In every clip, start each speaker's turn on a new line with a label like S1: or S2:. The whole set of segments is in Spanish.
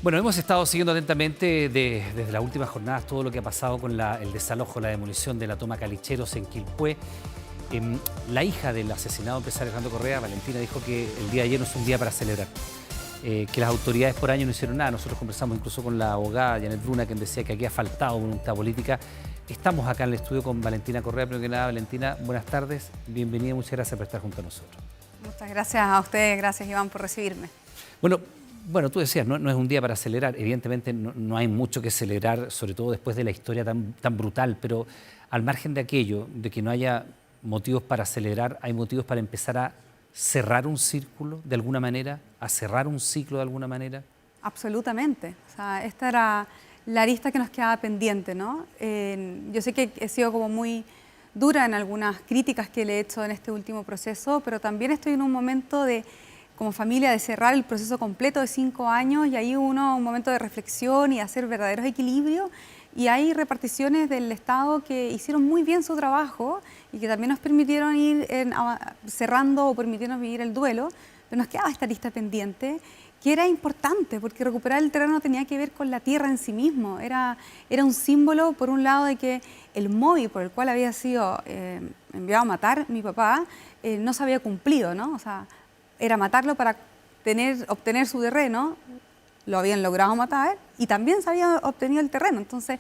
S1: Bueno, hemos estado siguiendo atentamente desde las últimas jornadas todo lo que ha pasado con el desalojo, la demolición de la toma Calicheros en Quilpué. La hija del asesinado empresario Alejandro Correa, Valentina, dijo que el día de ayer no es un día para celebrar, que las autoridades por año no hicieron nada. Nosotros conversamos incluso con la abogada Janet Bruna, quien decía que aquí ha faltado voluntad política. Estamos acá en el estudio con Valentina Correa. Primero que nada, Valentina, buenas tardes, bienvenida y muchas gracias por estar junto a nosotros.
S2: Muchas gracias a ustedes, gracias Iván por recibirme.
S1: Bueno, tú decías, no es un día para celebrar. Evidentemente no hay mucho que celebrar, sobre todo después de la historia tan brutal, pero al margen de aquello, de que no haya motivos para celebrar, hay motivos para empezar a cerrar un círculo de alguna manera, a cerrar un ciclo de alguna manera.
S2: Absolutamente. O sea, esta era la arista que nos quedaba pendiente, ¿no? Yo sé que he sido como muy dura en algunas críticas que le he hecho en este último proceso, pero también estoy en un momento como familia, de cerrar el proceso completo de 5 años, y ahí un momento de reflexión y hacer verdaderos equilibrios. Y hay reparticiones del Estado que hicieron muy bien su trabajo y que también nos permitieron ir cerrando o permitieron vivir el duelo, pero nos quedaba esta lista pendiente, que era importante porque recuperar el terreno tenía que ver con la tierra en sí mismo. Era un símbolo, por un lado, de que el móvil por el cual había sido enviado a matar mi papá no se había cumplido, ¿no? O sea, era matarlo para obtener su terreno. Lo habían logrado matar y también se había obtenido el terreno. Entonces,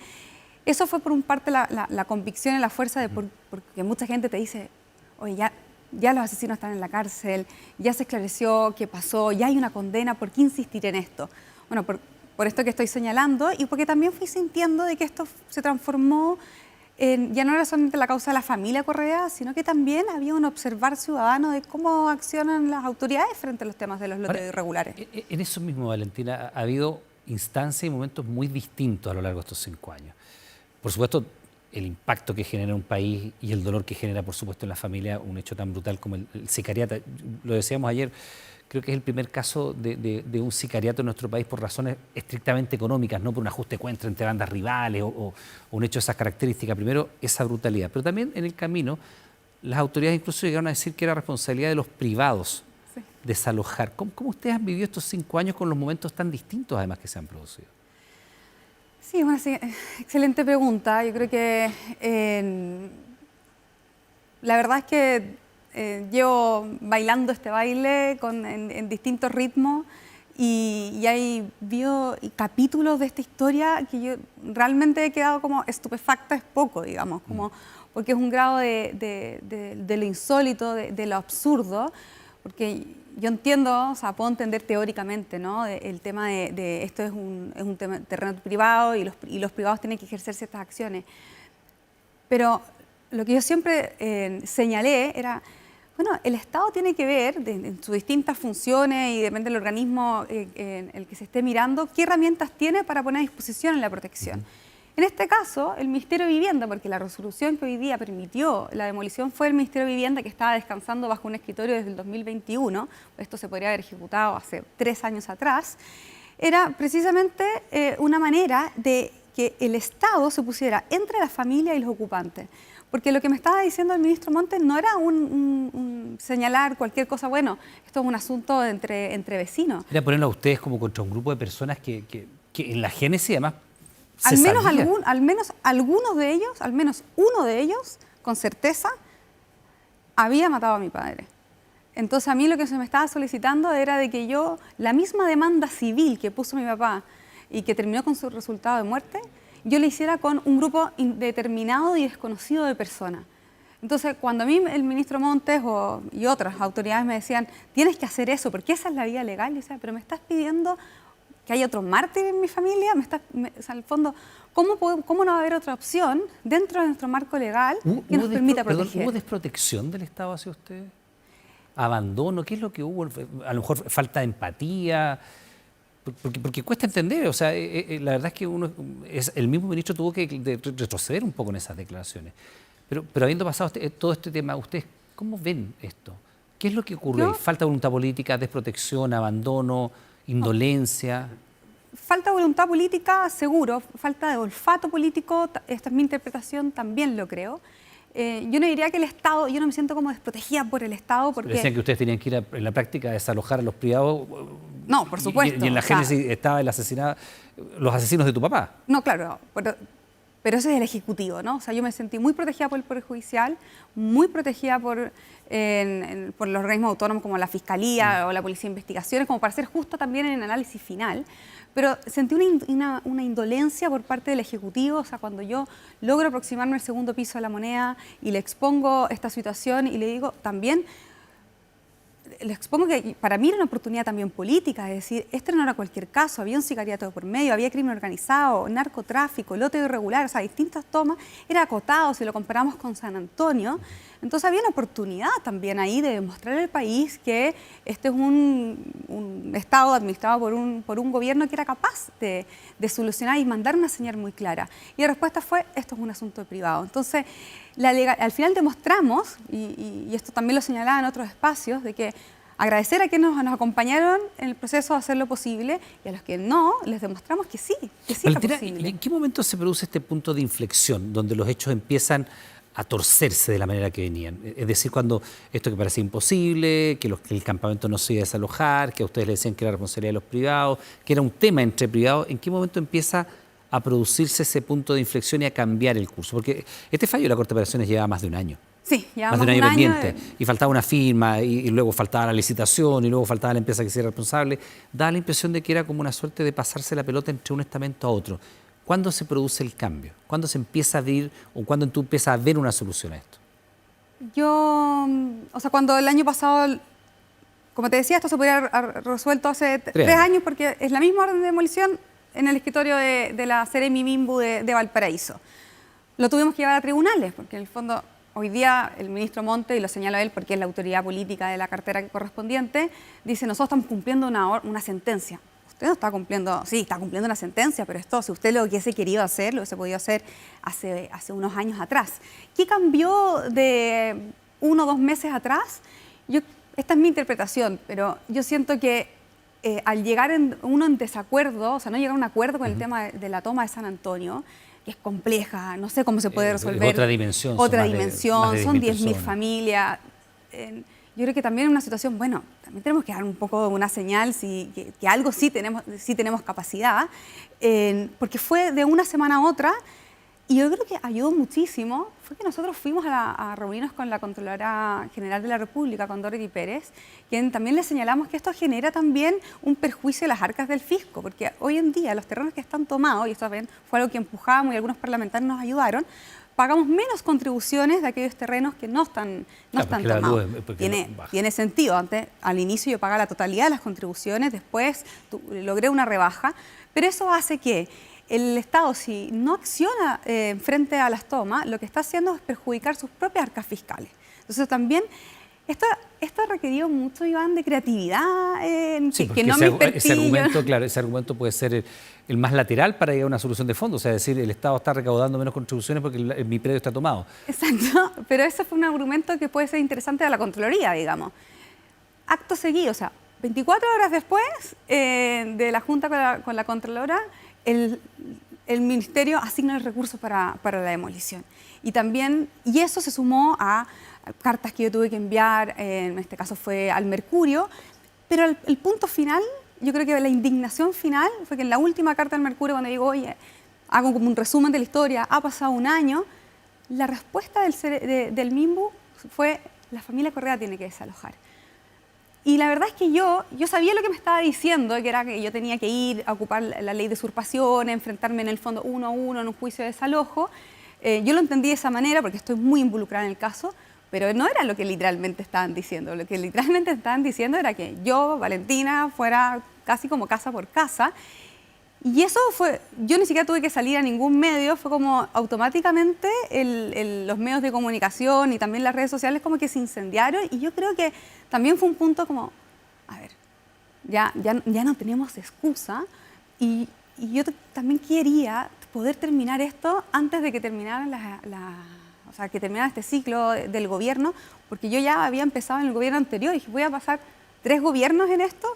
S2: eso fue por un parte la convicción y la fuerza porque mucha gente te dice, oye, ya los asesinos están en la cárcel, ya se esclareció qué pasó, ya hay una condena, ¿por qué insistir en esto? Bueno, por esto que estoy señalando, y porque también fui sintiendo de que esto se transformó ya no era solamente la causa de la familia Correa, sino que también había un observar ciudadano de cómo accionan las autoridades frente a los temas de los lotes irregulares.
S1: En eso mismo, Valentina, ha habido instancias y momentos muy distintos a lo largo de estos 5 años. Por supuesto, el impacto que genera un país y el dolor que genera, por supuesto, en la familia un hecho tan brutal como el sicariato. Lo decíamos ayer, creo que es el primer caso de un sicariato en nuestro país por razones estrictamente económicas, no por un ajuste de cuentas entre bandas rivales o un hecho de esas características. Primero, esa brutalidad. Pero también en el camino, las autoridades incluso llegaron a decir que era responsabilidad de los privados desalojar. ¿Cómo ustedes han vivido estos 5 años con los momentos tan distintos, además, que se han producido?
S2: Sí, bueno, sí, excelente pregunta. Yo creo que la verdad es que llevo bailando este baile en distintos ritmos y hay capítulos de esta historia que yo realmente he quedado como estupefacta, es poco, digamos, porque es un grado de lo insólito, de lo absurdo, porque yo entiendo, o sea, puedo entender teóricamente, ¿no? El tema de esto es un terreno privado y los privados tienen que ejercer ciertas acciones, pero lo que yo siempre señalé era, bueno, el Estado tiene que ver en sus distintas funciones y depende del organismo en el que se esté mirando, qué herramientas tiene para poner a disposición en la protección. En este caso, el Ministerio de Vivienda, porque la resolución que hoy día permitió la demolición fue el Ministerio de Vivienda, que estaba descansando bajo un escritorio desde el 2021, esto se podría haber ejecutado hace 3 años atrás, era precisamente una manera de que el Estado se pusiera entre la familia y los ocupantes. Porque lo que me estaba diciendo el ministro Montes no era un señalar cualquier cosa, bueno, esto es un asunto entre vecinos.
S1: Era ponerlo a ustedes como contra un grupo de personas que en la génesis además
S2: al menos algunos de ellos, al menos uno de ellos, con certeza, había matado a mi padre. Entonces a mí lo que se me estaba solicitando era de que yo, la misma demanda civil que puso mi papá y que terminó con su resultado de muerte, yo le hiciera con un grupo indeterminado y desconocido de personas. Entonces, cuando a mí el ministro Montes y otras autoridades me decían, tienes que hacer eso, porque esa es la vía legal, yo decía, pero me estás pidiendo que haya otro mártir en mi familia, o sea, al fondo, ¿cómo no va a haber otra opción dentro de nuestro marco legal que nos permita proteger?
S1: ¿Hubo desprotección del Estado hacia ustedes? ¿Abandono? ¿Qué es lo que hubo? A lo mejor falta de empatía. Porque cuesta entender, o sea, la verdad es que el mismo ministro tuvo que retroceder un poco en esas declaraciones. Pero habiendo pasado todo este tema, ¿ustedes cómo ven esto? ¿Qué es lo que ocurre? ¿Falta de voluntad política, desprotección, abandono, indolencia?
S2: Falta de voluntad política, seguro. Falta de olfato político, esta es mi interpretación, también lo creo. Yo no diría que el Estado, yo no me siento como desprotegida por el Estado porque...
S1: Decían que ustedes tenían que ir en la práctica a desalojar a los privados
S2: No, por supuesto.
S1: Y en la
S2: o sea,
S1: génesis estaba los asesinos de tu papá.
S2: no, claro, pero ese es el Ejecutivo, ¿no? O sea, yo me sentí muy protegida por el Poder Judicial, muy protegida por los organismos autónomos como la Fiscalía o la Policía de Investigaciones, como para ser justa también en el análisis final. Pero sentí una indolencia por parte del Ejecutivo, o sea, cuando yo logro aproximarme al segundo piso de la moneda y le expongo esta situación y le digo también, les expongo que para mí era una oportunidad también política, es decir, este no era cualquier caso, había un sicariato de por medio, había crimen organizado, narcotráfico, lote irregular, o sea, distintas tomas, era acotado si lo comparamos con San Antonio. Entonces había una oportunidad también ahí de demostrar al país que este es un Estado administrado por un gobierno que era capaz de solucionar y mandar una señal muy clara. Y la respuesta fue, esto es un asunto privado. Entonces, al final demostramos, y esto también lo señalaba en otros espacios, de que agradecer a quienes nos acompañaron en el proceso de hacer lo posible y a los que no, les demostramos que sí era posible.
S1: ¿En qué momento se produce este punto de inflexión donde los hechos empiezan a torcerse de la manera que venían? Es decir, cuando esto que parecía imposible, que el campamento no se iba a desalojar, que a ustedes les decían que era responsabilidad de los privados, que era un tema entre privados, ¿en qué momento empieza a producirse ese punto de inflexión y a cambiar el curso? Porque este fallo de la Corte de Apelaciones lleva más de un año.
S2: Sí, ya
S1: más de un año pendiente. Y faltaba una firma, y luego faltaba la licitación, y luego faltaba la empresa que se era responsable. Da la impresión de que era como una suerte de pasarse la pelota entre un estamento a otro. ¿Cuándo se produce el cambio? ¿Cuándo se empieza a abrir o cuándo tú empiezas a ver una solución a esto?
S2: O sea, cuando el año pasado, como te decía, esto se podría haber resuelto hace 3 años porque es la misma orden de demolición en el escritorio de la Seremi Minbu de Valparaíso. Lo tuvimos que llevar a tribunales porque en el fondo hoy día el ministro Monte, y lo señala él porque es la autoridad política de la cartera correspondiente, dice, nosotros estamos cumpliendo una sentencia. Usted no está cumpliendo, sí, está cumpliendo una sentencia, pero esto, si usted lo hubiese querido hacer, lo hubiese podido hacer hace unos años atrás. ¿Qué cambió de 1 o 2 meses atrás? Esta es mi interpretación, pero yo siento que al llegar uno en desacuerdo, o sea, no llegar a un acuerdo con el tema de la toma de San Antonio, que es compleja, no sé cómo se puede resolver.
S1: Otra dimensión.
S2: Otra dimensión, son 10.000
S1: personas.
S2: familias. Yo creo que también en una situación, bueno, también tenemos que dar un poco una señal que algo sí tenemos capacidad, porque fue de una semana a otra, y yo creo que ayudó muchísimo, fue que nosotros fuimos a reunirnos con la Contralora General de la República, con Dorothy Pérez, quien también le señalamos que esto genera también un perjuicio a las arcas del fisco, porque hoy en día los terrenos que están tomados, y esto también fue algo que empujamos y algunos parlamentarios nos ayudaron, pagamos menos contribuciones de aquellos terrenos que no están tomados. Tiene sentido. Antes, al inicio yo pagaba la totalidad de las contribuciones, después logré una rebaja, pero eso hace que el Estado, si no acciona frente a las tomas, lo que está haciendo es perjudicar sus propias arcas fiscales. Entonces también esto ha requerido mucho, Iván, de creatividad,
S1: sí,
S2: que no me
S1: ese argumento, claro, ese argumento puede ser el más lateral para llegar a una solución de fondo, o sea, decir, el Estado está recaudando menos contribuciones porque mi predio está tomado.
S2: Exacto, pero ese fue un argumento que puede ser interesante a la Contraloría, digamos. Acto seguido, o sea, 24 horas después de la Junta con la Contralora, el Ministerio asigna el recurso para la demolición. Y eso se sumó a cartas que yo tuve que enviar, en este caso fue al Mercurio, pero el punto final, yo creo que la indignación final fue que en la última carta al Mercurio, cuando digo, oye, hago como un resumen de la historia, ha pasado un año, la respuesta del MIMBU fue, la familia Correa tiene que desalojar. Y la verdad es que yo sabía lo que me estaba diciendo, que era que yo tenía que ir a ocupar la ley de usurpación, enfrentarme en el fondo 1 a 1 en un juicio de desalojo. Yo lo entendí de esa manera porque estoy muy involucrada en el caso, pero no era lo que literalmente estaban diciendo. Lo que literalmente estaban diciendo era que yo, Valentina, fuera casi como casa por casa. Y eso fue, yo ni siquiera tuve que salir a ningún medio, fue como automáticamente los medios de comunicación y también las redes sociales como que se incendiaron, y yo creo que también fue un punto como, a ver, ya no tenemos excusa, y yo también quería poder terminar esto antes de que terminara o sea, que terminara este ciclo del gobierno, porque yo ya había empezado en el gobierno anterior y dije, voy a pasar 3 gobiernos en esto,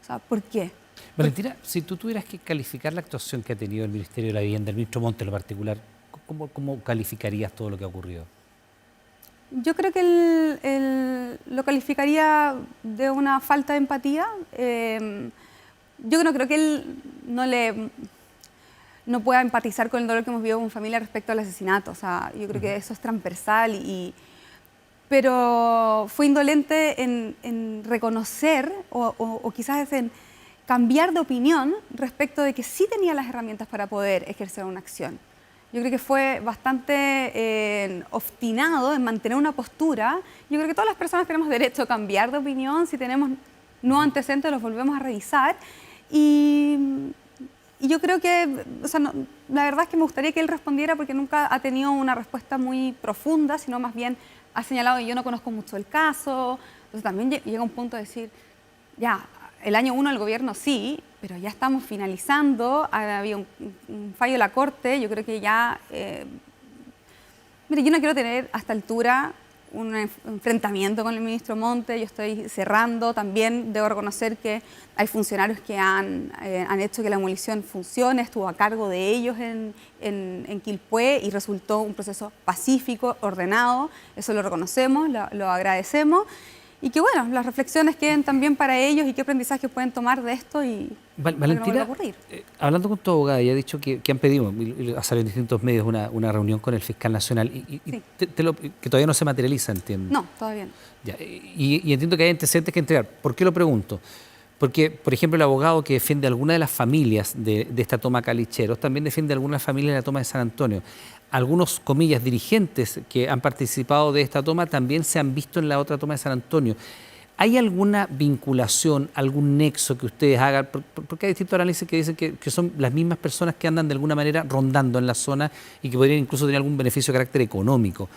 S2: o sea, ¿por qué?
S1: Valentina, si tú tuvieras que calificar la actuación que ha tenido el Ministerio de la Vivienda, el ministro Monte en lo particular, ¿cómo calificarías todo lo que ha ocurrido?
S2: Yo creo que lo calificaría de una falta de empatía. Yo no creo que él no pueda empatizar con el dolor que hemos vivido como familia respecto al asesinato. O sea, yo creo que eso es transversal, pero fue indolente en reconocer o quizás en cambiar de opinión respecto de que sí tenía las herramientas para poder ejercer una acción. Yo creo que fue bastante obstinado en mantener una postura. Yo creo que todas las personas tenemos derecho a cambiar de opinión. Si tenemos nuevos antecedentes, los volvemos a revisar. Y yo creo que, o sea, la verdad es que me gustaría que él respondiera porque nunca ha tenido una respuesta muy profunda, sino más bien ha señalado que yo no conozco mucho el caso. Entonces también llega un punto de decir, ya, el año 1 del gobierno sí, pero ya estamos finalizando, ha habido un fallo de la Corte, yo creo que ya... mire, yo no quiero tener a esta altura un enfrentamiento con el ministro Monte, yo estoy cerrando, también debo reconocer que hay funcionarios que han hecho que la demolición funcione, estuvo a cargo de ellos en Quilpué y resultó un proceso pacífico, ordenado, eso lo reconocemos, lo agradecemos. Y que bueno, las reflexiones queden también para ellos y qué aprendizaje pueden tomar de esto y
S1: Valentina,
S2: no ocurrir.
S1: Hablando con tu abogada, ya ha dicho que han pedido, y ha salido en distintos medios, una reunión con el fiscal nacional,
S2: Sí.
S1: que todavía no se materializa, entiendo.
S2: No, todavía no.
S1: Ya, y entiendo que hay antecedentes que entregar. ¿Por qué lo pregunto? Porque, por ejemplo, el abogado que defiende a alguna de las familias de esta toma Calicheros también defiende a algunas familias de la toma de San Antonio. Algunos, comillas, dirigentes que han participado de esta toma también se han visto en la otra toma de San Antonio. ¿Hay alguna vinculación, algún nexo que ustedes hagan? Porque hay distintos análisis que dicen que son las mismas personas que andan de alguna manera rondando en la zona y que podrían incluso tener algún beneficio de carácter económico.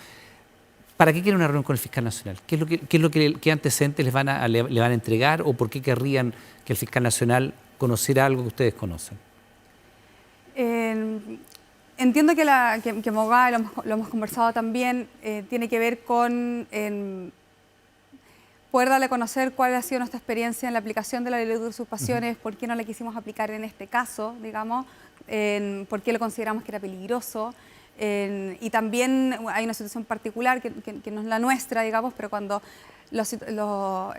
S1: ¿Para qué quieren una reunión con el fiscal nacional? ¿Qué antecedentes le van a entregar o por qué querrían que el fiscal nacional conociera algo que ustedes conocen?
S2: Entiendo que Mogá, lo hemos conversado también, tiene que ver con poder darle a conocer cuál ha sido nuestra experiencia en la aplicación de la ley de usurpaciones, por qué no la quisimos aplicar en este caso, digamos, por qué lo consideramos que era peligroso. Y también hay una situación particular que no es la nuestra, digamos, pero cuando estos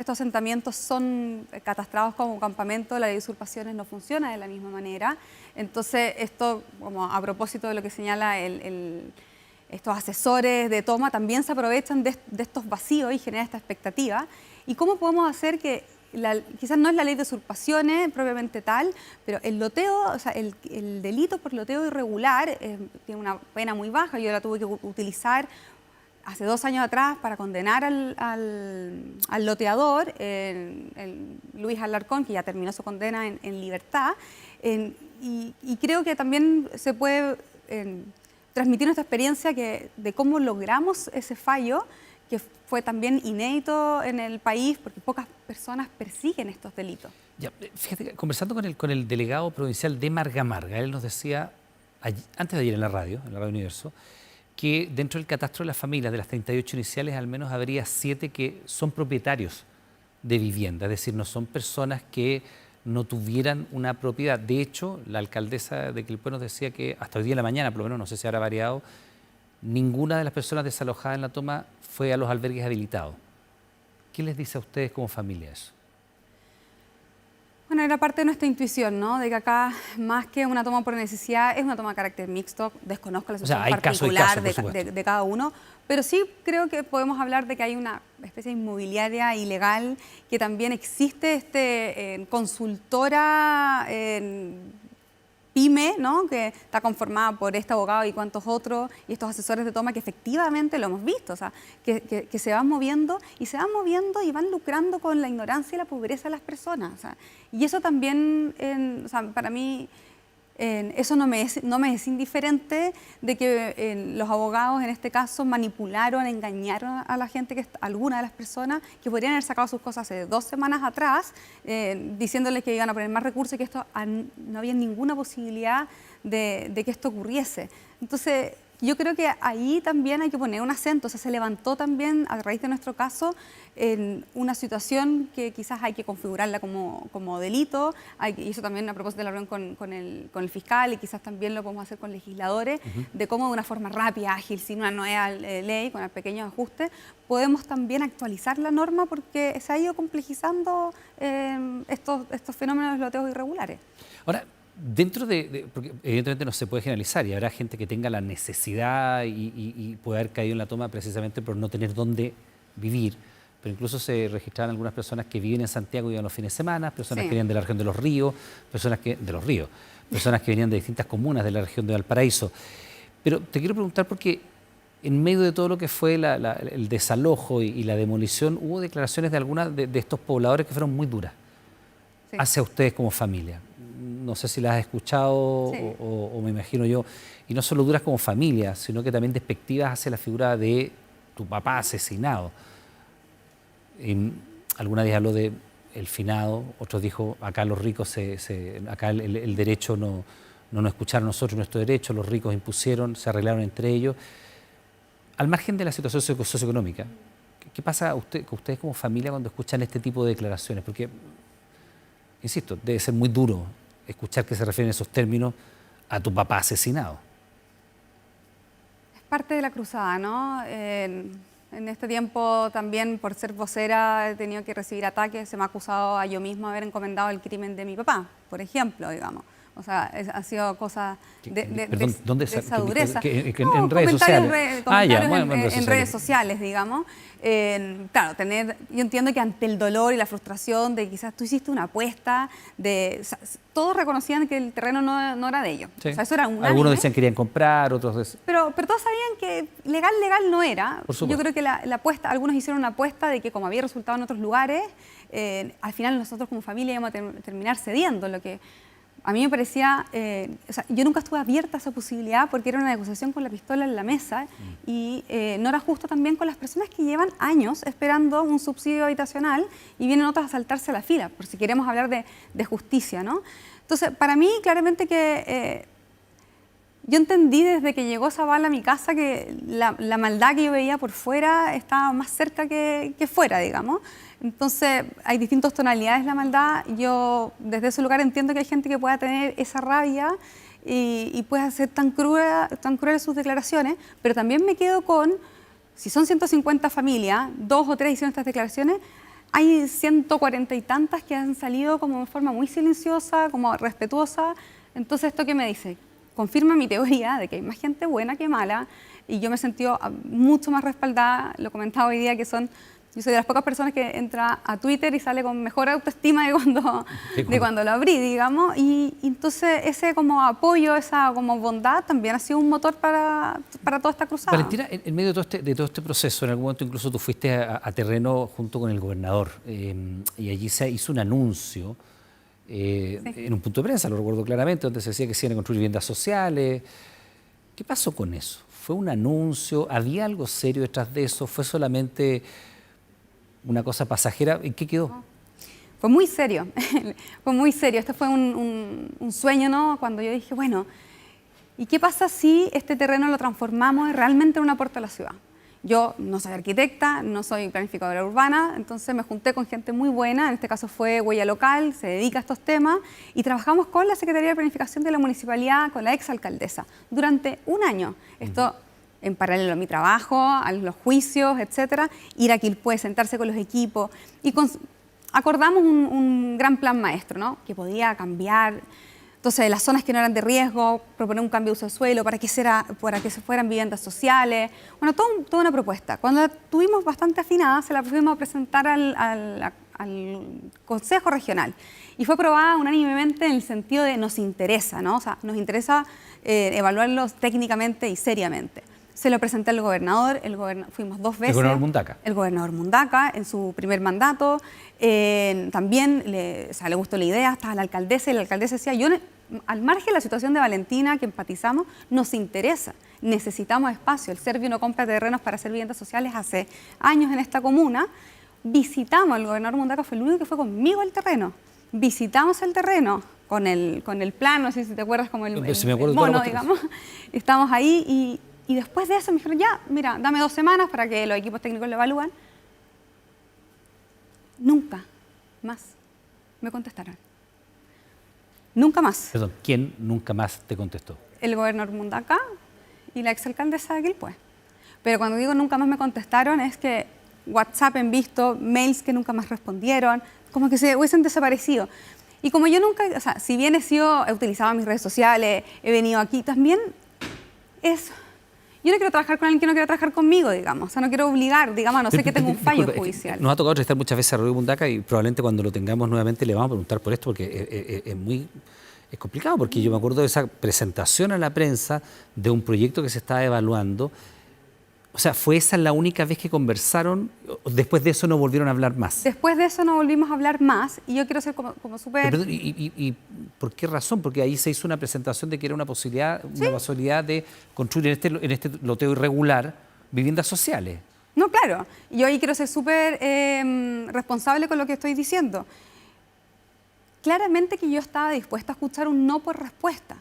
S2: asentamientos son catastrados como campamento, la ley de usurpaciones no funciona de la misma manera. Entonces, esto, como a propósito de lo que señala estos asesores de toma, también se aprovechan de estos vacíos y generan esta expectativa. ¿Y cómo podemos hacer que quizás no es la ley de usurpaciones propiamente tal, pero el loteo, o sea, el delito por loteo irregular tiene una pena muy baja? Yo la tuve que utilizar hace 2 años atrás para condenar al loteador, Luis Alarcón, que ya terminó su condena en libertad. Y creo que también se puede transmitir nuestra experiencia de cómo logramos ese fallo, que fue también inédito en el país porque pocas personas persiguen estos delitos.
S1: Ya, fíjate, conversando con el delegado provincial de Marga Marga, él nos decía, antes de ayer en la Radio Universo, que dentro del catastro de las familias, de las 38 iniciales, al menos habría 7 que son propietarios de vivienda, es decir, no son personas que no tuvieran una propiedad. De hecho, la alcaldesa de Quilpué nos decía que hasta hoy día en la mañana, por lo menos, no sé si habrá variado, ninguna de las personas desalojadas en la toma fue a los albergues habilitados. ¿Qué les dice a ustedes como familia eso?
S2: Bueno, era parte de nuestra intuición, ¿no? De que acá, más que una toma por necesidad, es una toma de carácter mixto. Desconozco la situación particular de cada uno, pero sí creo que podemos hablar de que hay una especie de inmobiliaria ilegal, que también existe consultora pyme, ¿no? Que está conformada por este abogado y cuantos otros, y estos asesores de toma que efectivamente lo hemos visto, o sea, que se van moviendo y van lucrando con la ignorancia y la pobreza de las personas. O sea, y eso también, o sea, para mí, eso no me es indiferente de que los abogados en este caso manipularon, engañaron a la gente, alguna de las personas que podrían haber sacado sus cosas hace 2 semanas atrás, diciéndoles que iban a poner más recursos y que no había ninguna posibilidad de que esto ocurriese. Entonces, que yo creo que ahí también hay que poner un acento. O sea, se levantó también, a raíz de nuestro caso, en una situación que quizás hay que configurarla como delito, y eso también a propósito de la reunión con el fiscal, y quizás también lo podemos hacer con legisladores, de cómo de una forma rápida, ágil, sin una nueva ley, con pequeños ajustes, podemos también actualizar la norma, porque se ha ido complejizando estos fenómenos de loteos irregulares.
S1: Ahora, porque evidentemente no se puede generalizar y habrá gente que tenga la necesidad y puede haber caído en la toma precisamente por no tener dónde vivir. Pero incluso se registraron algunas personas que viven en Santiago y iban los fines de semana, personas que venían de la región de Los Ríos, personas que venían de distintas comunas de la región de Valparaíso. Pero te quiero preguntar porque en medio de todo lo que fue el desalojo y la demolición, hubo declaraciones de algunos de estos pobladores que fueron muy duras hacia ustedes como familia. No sé si las has escuchado o me imagino yo, y no solo duras como familia, sino que también despectivas hacia la figura de tu papá asesinado. Alguna vez habló de el finado, otros dijo acá los ricos, acá el derecho no nos escucharon nosotros, nuestro derecho, los ricos impusieron, se arreglaron entre ellos. Al margen de la situación socioeconómica, ¿qué pasa con ustedes como familia cuando escuchan este tipo de declaraciones? Porque, insisto, debe ser muy duro escuchar que se refieren esos términos a tu papá asesinado.
S2: Es parte de la cruzada, ¿no? En este tiempo también, por ser vocera, he tenido que recibir ataques. Se me ha acusado a yo misma de haber encomendado el crimen de mi papá, por ejemplo, digamos. O sea, ha sido cosa de esa dureza.
S1: En redes sociales.
S2: En redes sociales, digamos. Claro, yo entiendo que ante el dolor y la frustración de quizás tú hiciste una apuesta, todos reconocían que el terreno no era de ellos.
S1: Sí.
S2: O sea, eso era
S1: algunos decían que querían comprar, otros...
S2: Pero todos sabían que legal no era. Yo creo que la apuesta, algunos hicieron una apuesta de que como había resultado en otros lugares, al final nosotros como familia íbamos a terminar cediendo, lo que... A mí me parecía, o sea, yo nunca estuve abierta a esa posibilidad porque era una negociación con la pistola en la mesa y no era justo también con las personas que llevan años esperando un subsidio habitacional y vienen otras a saltarse la fila, por si queremos hablar de justicia, ¿no? Entonces, para mí, claramente que yo entendí desde que llegó esa bala a mi casa que la maldad que yo veía por fuera estaba más cerca que fuera, digamos. Entonces, hay distintas tonalidades de la maldad. Yo, desde ese lugar, entiendo que hay gente que pueda tener esa rabia y pueda ser tan cruel sus declaraciones, pero también me quedo con, si son 150 familias, 2 o 3 hicieron estas declaraciones, hay 140 y tantas que han salido como de forma muy silenciosa, como respetuosa. Entonces, ¿esto qué me dice? Confirma mi teoría de que hay más gente buena que mala y yo me he sentido mucho más respaldada. Lo comentaba hoy día que yo soy de las pocas personas que entra a Twitter y sale con mejor autoestima de cuando lo abrí, digamos. Y entonces ese como apoyo, esa como bondad también ha sido un motor para toda esta cruzada.
S1: Valentina, en medio de todo este proceso, en algún momento incluso tú fuiste a terreno junto con el gobernador y allí se hizo un anuncio en un punto de prensa, lo recuerdo claramente, donde se decía que se iban a construir viviendas sociales. ¿Qué pasó con eso? ¿Fue un anuncio? ¿Había algo serio detrás de eso? ¿Fue solamente una cosa pasajera? ¿En qué quedó?
S2: Fue muy serio, fue muy serio. Este fue un sueño, ¿no? Cuando yo dije, bueno, ¿y qué pasa si este terreno lo transformamos realmente en una puerta a la ciudad? Yo no soy arquitecta, no soy planificadora urbana, entonces me junté con gente muy buena, en este caso fue Huella Local, se dedica a estos temas, y trabajamos con la Secretaría de Planificación de la Municipalidad, con la exalcaldesa, durante un año. Esto en paralelo a mi trabajo, a los juicios, etcétera, ir a Quilpué, sentarse con los equipos, y acordamos un gran plan maestro, ¿no? Que podía cambiar. Entonces, las zonas que no eran de riesgo, proponer un cambio de uso de suelo para que se fueran viviendas sociales. Bueno, toda una propuesta. Cuando la tuvimos bastante afinada, se la fuimos a presentar al Consejo Regional. Y fue aprobada unánimemente en el sentido de nos interesa, ¿no? O sea, nos interesa evaluarlos técnicamente y seriamente. Se lo presenté al gobernador, fuimos 2 veces.
S1: ¿El gobernador Mundaca?
S2: El gobernador Mundaca, en su primer mandato. También le gustó la idea, estaba la alcaldesa, y la alcaldesa decía, al margen de la situación de Valentina, que empatizamos, nos interesa, necesitamos espacio. El Servio no compra terrenos para hacer viviendas sociales hace años en esta comuna. Visitamos, el gobernador Mundaca fue el único que fue conmigo al terreno. Visitamos el terreno con el plano, no sé si te acuerdas, como el mono, digamos. Estamos ahí Y después de eso me dijeron, ya, mira, dame 2 semanas para que los equipos técnicos lo evalúen. Nunca más me contestaron. Nunca más.
S1: Perdón, ¿quién nunca más te contestó?
S2: El gobernador Mundaca y la exalcaldesa de Quilpué. Pero cuando digo nunca más me contestaron es que WhatsApp en visto, mails que nunca más respondieron, como que se hubiesen desaparecido. Y como yo nunca, o sea, si bien he utilizado mis redes sociales, he venido aquí, también es... Yo no quiero trabajar con alguien que no quiera trabajar conmigo, digamos. O sea, no quiero obligar, digamos, a no ser que tenga un fallo
S1: Disculpe,
S2: judicial.
S1: Nos ha tocado entrevistar muchas veces a Rodrigo Mundaca y probablemente cuando lo tengamos nuevamente le vamos a preguntar por esto porque es complicado, porque yo me acuerdo de esa presentación a la prensa de un proyecto que se estaba evaluando. O sea, ¿fue esa la única vez que conversaron? ¿Después de eso no volvieron a hablar más?
S2: Después de eso no volvimos a hablar más y yo quiero ser como súper...
S1: Perdón, ¿y por qué razón? Porque ahí se hizo una presentación de que era una posibilidad, una posibilidad de construir en este loteo irregular viviendas sociales.
S2: No, claro. Yo ahí quiero ser súper responsable con lo que estoy diciendo. Claramente que yo estaba dispuesta a escuchar un no por respuesta.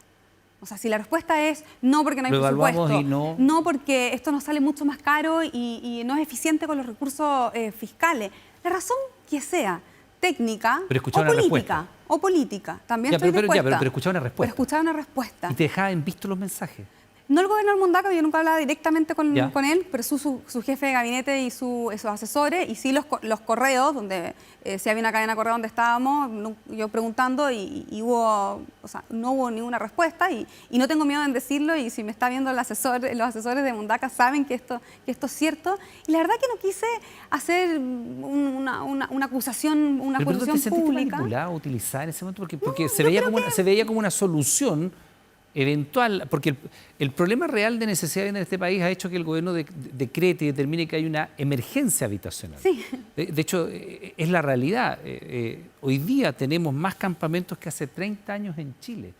S2: O sea, si la respuesta es no porque no hay presupuesto, no porque esto nos sale mucho más caro y no es eficiente con los recursos fiscales, la razón que sea, técnica o política, también estoy dispuesta.
S1: Pero escuchaba una respuesta.
S2: Pero escuchaba una respuesta.
S1: Y te dejaba en visto los mensajes.
S2: No el gobernador Mundaca, yo nunca hablaba directamente con él, pero su jefe de gabinete y sus asesores, y sí los correos, donde si había una cadena de correo donde estábamos, yo preguntando y hubo, o sea, no hubo ninguna respuesta y no tengo miedo en decirlo, y si me está viendo los asesores de Mundaca saben que esto es cierto, y la verdad que no quise hacer una acusación
S1: ¿Pero
S2: pública.
S1: te sentiste manipulada o utilizada en ese momento? Porque se veía como una solución eventual, porque el problema real de necesidad en este país ha hecho que el gobierno decrete y determine que hay una emergencia habitacional.
S2: Sí.
S1: De hecho, es la realidad. Hoy día tenemos más campamentos que hace 30 años en Chile.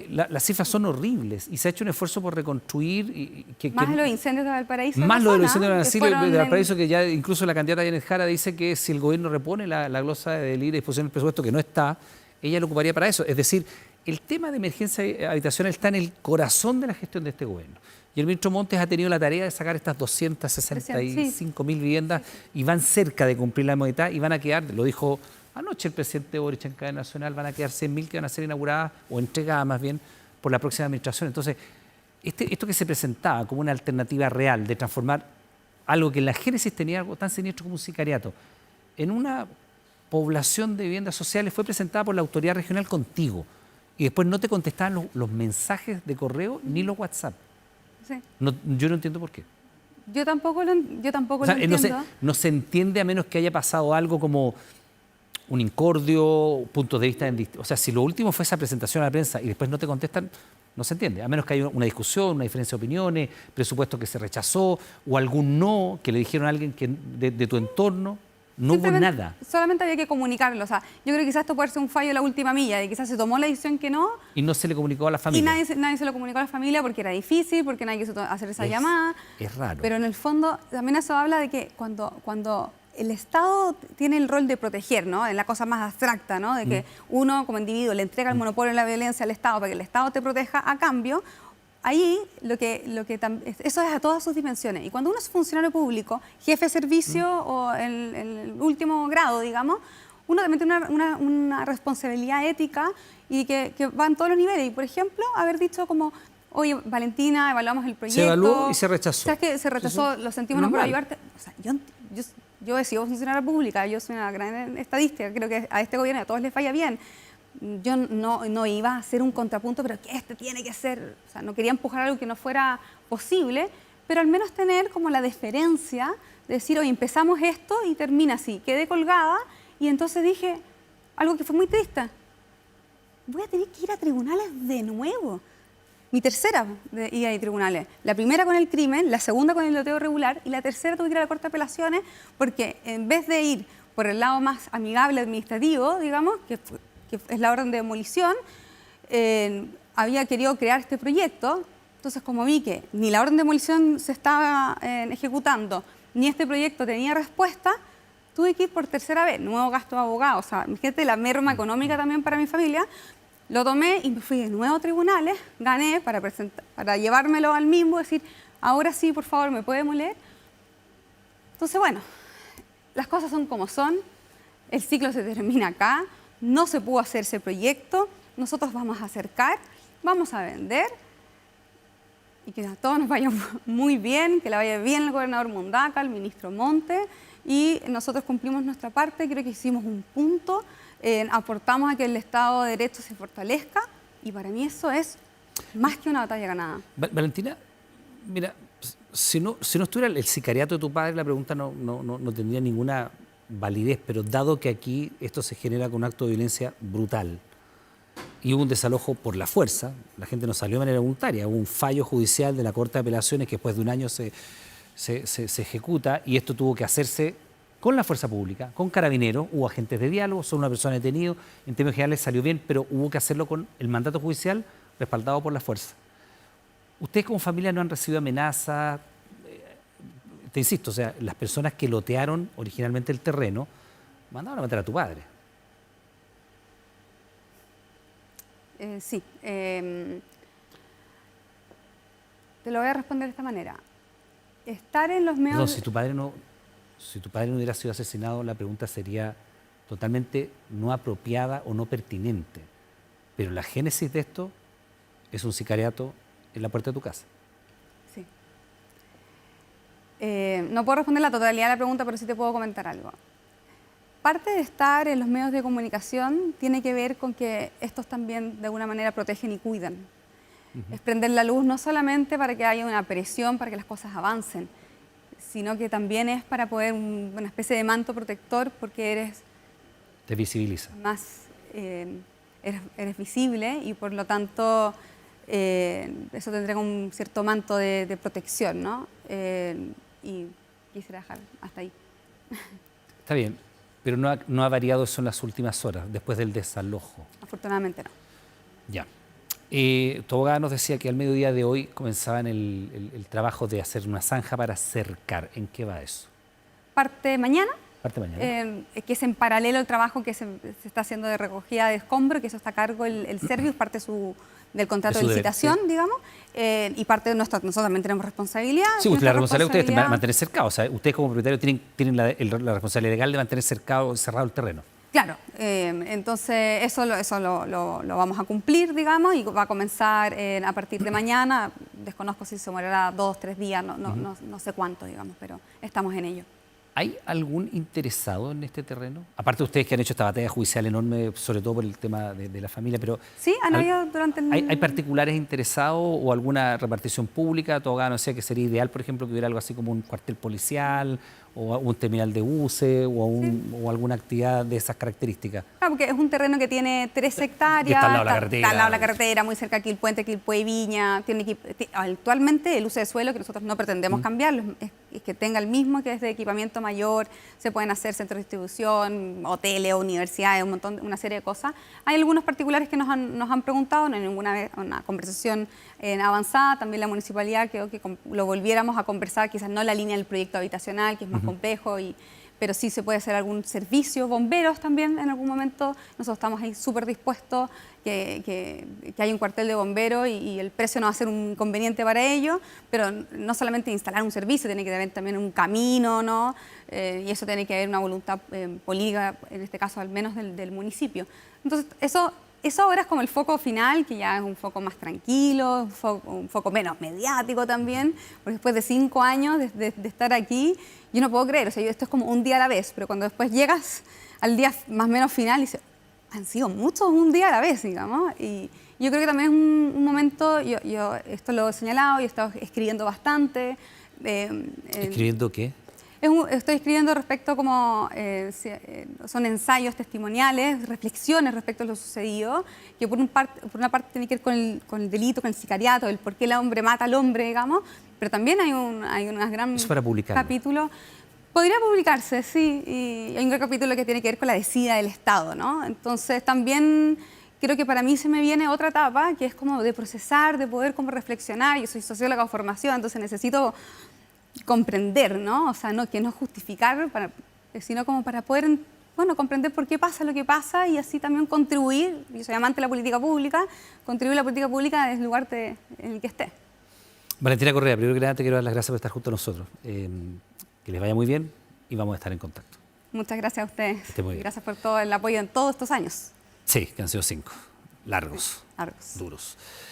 S1: Las cifras son horribles y se ha hecho un esfuerzo por reconstruir.
S2: Más los incendios de Valparaíso.
S1: Más lo de los incendios de Valparaíso, que ya incluso la candidata Janet Jara dice que si el gobierno repone la glosa de libre disposición del presupuesto, que no está, ella lo ocuparía para eso. Es decir, el tema de emergencia habitacional está en el corazón de la gestión de este gobierno. Y el ministro Montes ha tenido la tarea de sacar estas 265.000 viviendas y van cerca de cumplir la mitad y van a quedar, lo dijo anoche el presidente Boric en cadena nacional, van a quedar 100.000 que van a ser inauguradas o entregadas más bien por la próxima administración. Entonces, esto que se presentaba como una alternativa real de transformar algo que en la génesis tenía algo tan siniestro como un sicariato en una población de viviendas sociales fue presentada por la autoridad regional contigo. Y después no te contestaban los mensajes de correo ni los WhatsApp.
S2: Sí.
S1: No, yo no entiendo por qué.
S2: Yo tampoco lo entiendo.
S1: No se entiende a menos que haya pasado algo como un incordio, puntos de vista... O sea, si lo último fue esa presentación a la prensa y después no te contestan, no se entiende. A menos que haya una discusión, una diferencia de opiniones, presupuesto que se rechazó o algún no que le dijeron a alguien que de tu entorno. No hubo nada.
S2: Solamente había que comunicarlo. O sea, yo creo que quizás esto puede ser un fallo de la última milla, de quizás se tomó la decisión que no.
S1: Y no se le comunicó a la familia.
S2: Y nadie se lo comunicó a la familia porque era difícil, porque nadie quiso hacer esa llamada.
S1: Es raro.
S2: Pero en el fondo también eso habla de que cuando el Estado tiene el rol de proteger, ¿no? En la cosa más abstracta, ¿no? De que uno como individuo le entrega el monopolio de la violencia al Estado para que el Estado te proteja a cambio. Ahí eso es a todas sus dimensiones. Y cuando uno es funcionario público, jefe de servicio o el último grado, digamos, uno también tiene una responsabilidad ética y que va en todos los niveles. Y, por ejemplo, haber dicho como, oye, Valentina, evaluamos el proyecto.
S1: Se evaluó y se rechazó.
S2: ¿Sabes qué? Se rechazó, lo sentimos, no puedo ayudarte. O sea, yo he sido funcionaria pública, yo soy una gran estadística, creo que a este gobierno a todos les falla bien. Yo no iba a hacer un contrapunto, pero que este tiene que ser, o sea, no quería empujar algo que no fuera posible, pero al menos tener como la deferencia de decir, oye, empezamos esto y termina así. Quedé colgada y entonces dije algo que fue muy triste. Voy a tener que ir a tribunales de nuevo. Mi tercera ida a tribunales. La primera con el crimen, la segunda con el loteo irregular y la tercera tuve que ir a la Corte de Apelaciones porque en vez de ir por el lado más amigable administrativo, digamos, que es la orden de demolición, había querido crear este proyecto. Entonces, como vi que ni la orden de demolición se estaba ejecutando, ni este proyecto tenía respuesta, tuve que ir por tercera vez. Nuevo gasto de abogado, o sea, imagínate la merma económica también para mi familia. Lo tomé y me fui de nuevo a tribunales, gané para llevármelo al mismo, decir, ahora sí, por favor, ¿me puede leer? Entonces, bueno, las cosas son como son, el ciclo se termina acá, no se pudo hacer ese proyecto, nosotros vamos a acercar, vamos a vender y que a todos nos vaya muy bien, que le vaya bien al gobernador Mundaca, al ministro Monte, y nosotros cumplimos nuestra parte, creo que hicimos un punto, aportamos a que el Estado de Derecho se fortalezca y para mí eso es más que una batalla ganada.
S1: Valentina, mira, si no estuviera el sicariato de tu padre, la pregunta no tendría ninguna validez, pero dado que aquí esto se genera con un acto de violencia brutal y hubo un desalojo por la fuerza, la gente no salió de manera voluntaria, hubo un fallo judicial de la Corte de Apelaciones que después de un año se ejecuta y esto tuvo que hacerse con la fuerza pública, con carabineros, hubo agentes de diálogo, solo una persona detenida, en términos generales salió bien, pero hubo que hacerlo con el mandato judicial respaldado por la fuerza. ¿Ustedes como familia no han recibido amenazas? Te insisto, o sea, las personas que lotearon originalmente el terreno mandaron a matar a tu padre.
S2: Sí. Te lo voy a responder de esta manera. Estar en los medios...
S1: No, si tu padre no hubiera sido asesinado, la pregunta sería totalmente no apropiada o no pertinente. Pero la génesis de esto es un sicariato en la puerta de tu casa.
S2: Sí. No puedo responder la totalidad de la pregunta, pero sí te puedo comentar algo. Parte de estar en los medios de comunicación tiene que ver con que estos también de alguna manera protegen y cuidan. Es prender la luz no solamente para que haya una presión, para que las cosas avancen, sino que también es para poder una especie de manto protector porque
S1: te visibiliza.
S2: Más, eres visible y por lo tanto eso te entrega un cierto manto de protección, ¿no? Y quisiera dejar hasta ahí.
S1: Está bien, pero no ha variado eso en las últimas horas, después del desalojo.
S2: Afortunadamente no.
S1: Ya. Tu abogada nos decía que al mediodía de hoy comenzaban el trabajo de hacer una zanja para cercar. ¿En qué va eso?
S2: Parte mañana.
S1: Parte mañana.
S2: Que es en paralelo el trabajo que se está haciendo de recogida de escombros, que eso está a cargo el Servius, parte del contrato de licitación, digamos, y parte de nosotros también tenemos responsabilidad.
S1: Sí, la responsabilidad de ustedes es mantener cercado. O sea, ustedes como propietarios tienen la responsabilidad legal de mantener cerrado el terreno.
S2: Claro, entonces eso lo vamos a cumplir, digamos, y va a comenzar a partir de mañana. Desconozco si se demorará 2 o 3 días, no sé cuánto, digamos, pero estamos en ello.
S1: ¿Hay algún interesado en este terreno? Aparte de ustedes que han hecho esta batalla judicial enorme, sobre todo por el tema de la familia, pero...
S2: Sí, han habido durante el...
S1: ¿Hay particulares interesados o alguna repartición pública? Tu abogado no sé que sería ideal, por ejemplo, que hubiera algo así como un cuartel policial o un terminal de buses o alguna actividad de esas características.
S2: Claro, porque es un terreno que tiene 3 hectáreas,
S1: y está al lado de la carretera.
S2: Está al lado de la carretera, muy cerca aquí el puente, Quilpué y Viña. Actualmente el uso de suelo, que nosotros no pretendemos cambiarlo, es que tenga el mismo, que es de equipamiento mayor, se pueden hacer centros de distribución, hoteles, universidades, una serie de cosas. Hay algunos particulares que nos han preguntado, no hay ninguna una conversación avanzada, también la municipalidad quedó que lo volviéramos a conversar, quizás no la línea del proyecto habitacional, que es más complejo, pero sí se puede hacer algún servicio, bomberos también en algún momento. Nosotros estamos ahí súper dispuestos que haya un cuartel de bomberos y el precio no va a ser un inconveniente para ello, pero no solamente instalar un servicio, tiene que haber también un camino, ¿no? Y eso tiene que haber una voluntad política, en este caso al menos del municipio. Entonces, eso ahora es como el foco final, que ya es un foco más tranquilo, un foco menos mediático también, porque después de 5 años de estar aquí, yo no puedo creer, o sea, esto es como un día a la vez, pero cuando después llegas al día más o menos final, dices, han sido muchos un día a la vez, digamos, y yo creo que también es un momento, yo esto lo he señalado, yo he estado escribiendo bastante.
S1: ¿Escribiendo qué?
S2: Estoy escribiendo respecto como son ensayos testimoniales, reflexiones respecto a lo sucedido, que por una parte tiene que ver con el delito, con el sicariato, el por qué el hombre mata al hombre, digamos, pero también hay unas gran
S1: ¿Es para publicarlo?
S2: Capítulo. Podría publicarse, sí, y hay un gran capítulo que tiene que ver con la desidia del Estado, ¿no? Entonces también creo que para mí se me viene otra etapa, que es como de procesar, de poder como reflexionar. Yo soy socióloga de formación, entonces necesito comprender, ¿no? O sea, que no justificar, sino como para poder bueno, comprender por qué pasa lo que pasa y así también contribuir, yo soy amante de la política pública, contribuir a la política pública en el lugar en el que esté.
S1: Valentina Correa, primero que nada te quiero dar las gracias por estar junto a nosotros. Que les vaya muy bien y vamos a estar en contacto.
S2: Muchas gracias a ustedes.
S1: Que esté muy bien.
S2: Gracias por todo el apoyo en todos estos años.
S1: Sí, que han sido 5. Largos,
S2: Largos.
S1: duros.